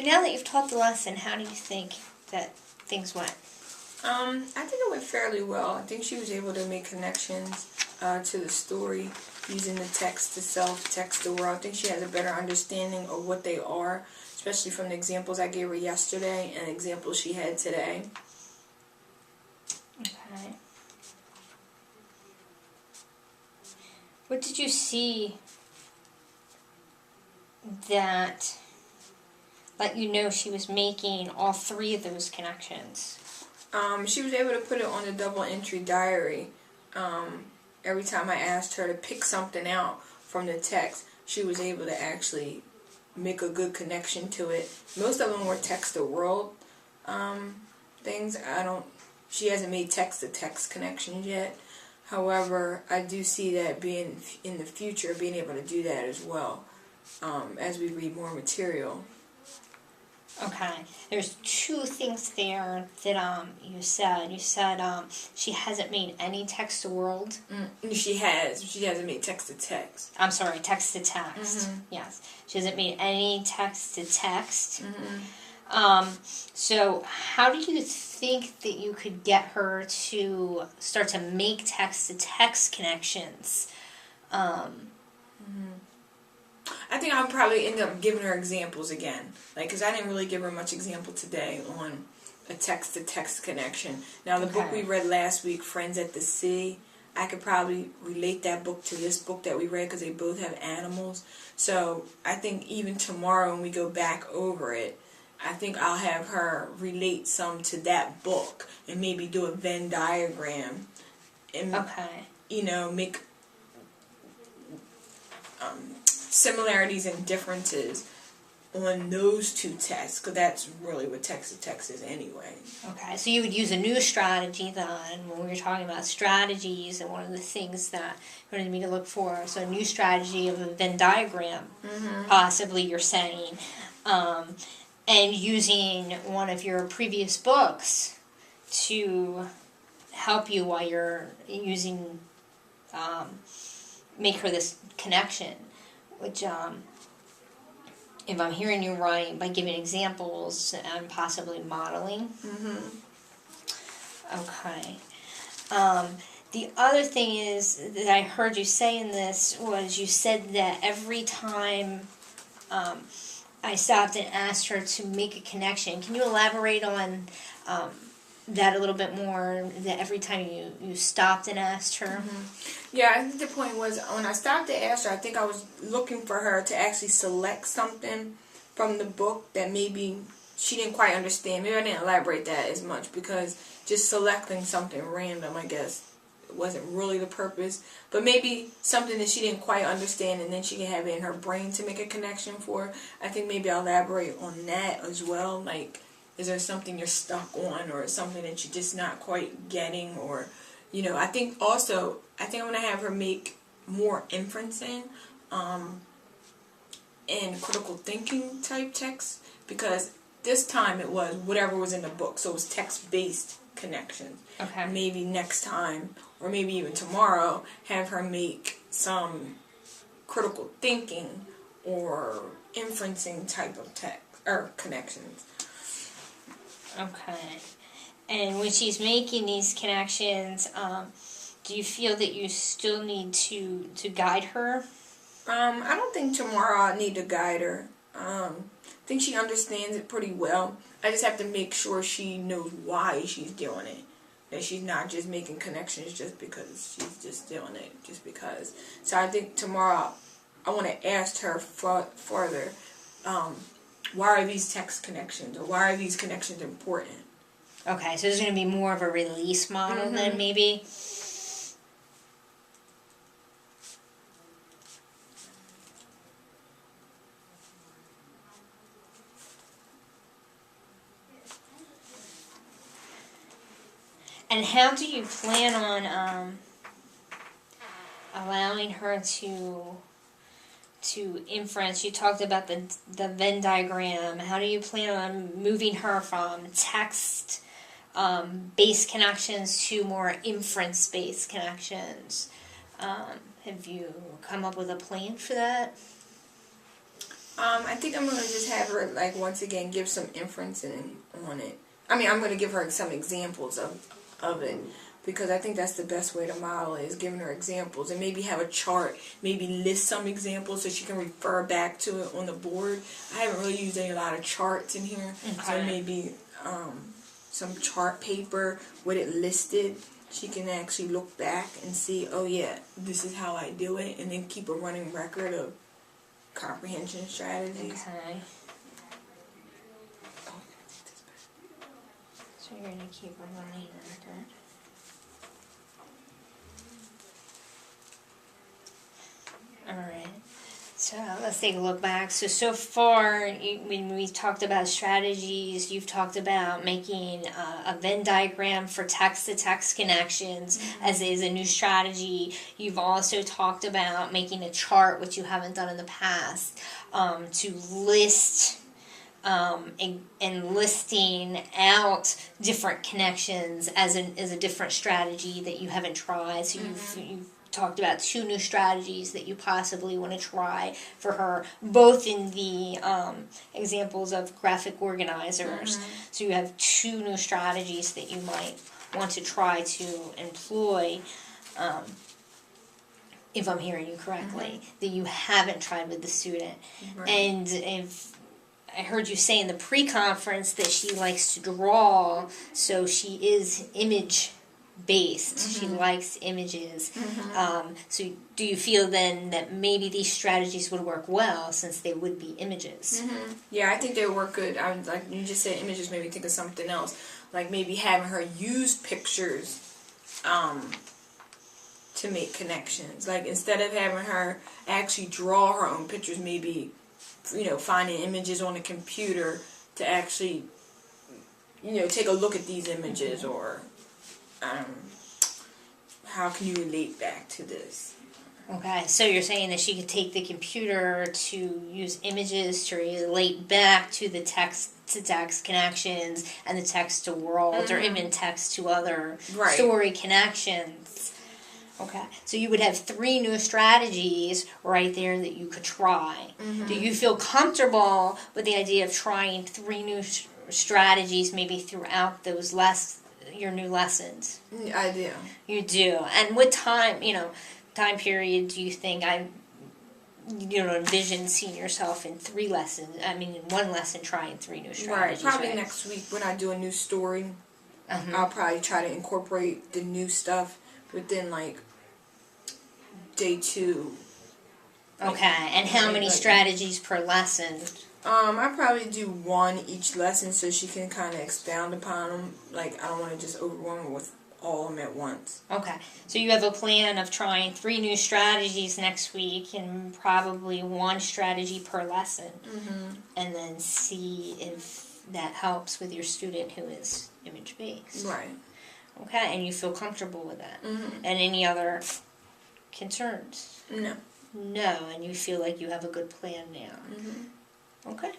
now that you've taught the lesson, how do you think that things went? I think it went fairly well. I think she was able to make connections to the story using the text itself, text the world. I think she has a better understanding of what they are, especially from the examples I gave her yesterday and examples she had today. Okay. What did you see that let you know she was making all three of those connections? She was able to put it on a double entry diary. Every time I asked her to pick something out from the text, she was able to actually make a good connection to it. Most of them were text the world things. She hasn't made text to text connections yet. However, I do see that being in the future, being able to do that as well as we read more material. Okay, there's two things there that you said. You said she hasn't made any text to world. She has. She hasn't made text to text. I'm sorry, text to text. Mm-hmm. Yes, she hasn't made any text to text. Mm-hmm. So how do you think that you could get her to start to make text to text connections? I think I'll probably end up giving her examples again. Because I didn't really give her much example today on a text-to-text connection. Now, the book we read last week, Friends at the Sea, I could probably relate that book to this book that we read because they both have animals. So I think even tomorrow when we go back over it, I think I'll have her relate some to that book and maybe do a Venn diagram and, make similarities and differences on those two texts, because that's really what text-to-text is anyway. Okay, so you would use a new strategy then when we were talking about strategies, and one of the things that you wanted me to look for, so a new strategy of a Venn diagram, possibly you're saying, and using one of your previous books to help you while you're using, make her this connection, which, if I'm hearing you right, by giving examples and possibly modeling. Okay. The other thing is that I heard you say in this was you said that every time I stopped and asked her to make a connection. Can you elaborate on that a little bit more, that every time you stopped and asked her? Yeah, I think the point was when I stopped to ask her, I think I was looking for her to actually select something from the book that maybe she didn't quite understand. Maybe I didn't elaborate that as much because just selecting something random, I guess, wasn't really the purpose. But maybe something that she didn't quite understand and then she can have it in her brain to make a connection for. I think maybe I'll elaborate on that as well. Like, is there something you're stuck on or something that you're just not quite getting? Or, I think I'm going to have her make more inferencing and critical thinking type text, because this time it was whatever was in the book. So it was text-based connections. Okay. Maybe next time, or maybe even tomorrow, have her make some critical thinking or inferencing type of text or connections. Okay. And when she's making these connections, do you feel that you still need to guide her? I don't think tomorrow I need to guide her. I think she understands it pretty well. I just have to make sure she knows why she's doing it. That she's not just making connections just because she's just doing it, just because. So I think tomorrow I want to ask her further, why are these text connections, or why are these connections important? Okay, so there's going to be more of a release model then, maybe? And how do you plan on allowing her to inference? You talked about the Venn diagram. How do you plan on moving her from text based connections to more inference based connections? Have you come up with a plan for that? I think I'm gonna just have her like once again give some inferencing on it. I mean, I'm gonna give her some examples of it because I think that's the best way to model it is giving her examples and maybe have a chart, maybe list some examples so she can refer back to it on the board. I haven't really used a lot of charts in here, so maybe some chart paper with it listed. She can actually look back and see, oh yeah, this is how I do it, and then keep a running record of comprehension strategies. Okay. So you're going to keep a running record. Alright. So let's take a look back. So far, when we talked about strategies, you've talked about making a Venn diagram for text-to-text connections as is a new strategy. You've also talked about making a chart, which you haven't done in the past, to list and listing out different connections as a different strategy that you haven't tried. So you've talked about 2 new strategies that you possibly want to try for her, both in the examples of graphic organizers. So you have 2 new strategies that you might want to try to employ, if I'm hearing you correctly, that you haven't tried with the student. And if I heard you say in the pre-conference that she likes to draw, so she is image-based. She likes images. So do you feel then that maybe these strategies would work well since they would be images? Yeah, I think they would work good. I was like, you just said images, made me think of something else. Like maybe having her use pictures to make connections. Like instead of having her actually draw her own pictures, maybe finding images on the computer to actually, take a look at these images or how can you relate back to this? Okay, so you're saying that she could take the computer to use images to relate back to the text-to-text connections and the text-to-world or even text to other story connections. Okay, so you would have 3 new strategies right there that you could try. Do you feel comfortable with the idea of trying 3 new strategies maybe throughout those your new lessons? I do. You do. And what time period do you think envision seeing yourself in 3 lessons? I mean, in 1 lesson trying 3 new strategies. Right, probably next week when I do a new story. I'll probably try to incorporate the new stuff within like day 2. Okay, and how many strategies per lesson? I probably do 1 each lesson so she can kind of expound upon them. Like, I don't want to just overwhelm her with all of them at once. Okay, so you have a plan of trying 3 new strategies next week and probably 1 strategy per lesson. And then see if that helps with your student who is image-based. Right. Okay, and you feel comfortable with that. And any other concerns? No. No, and you feel like you have a good plan now. Okay.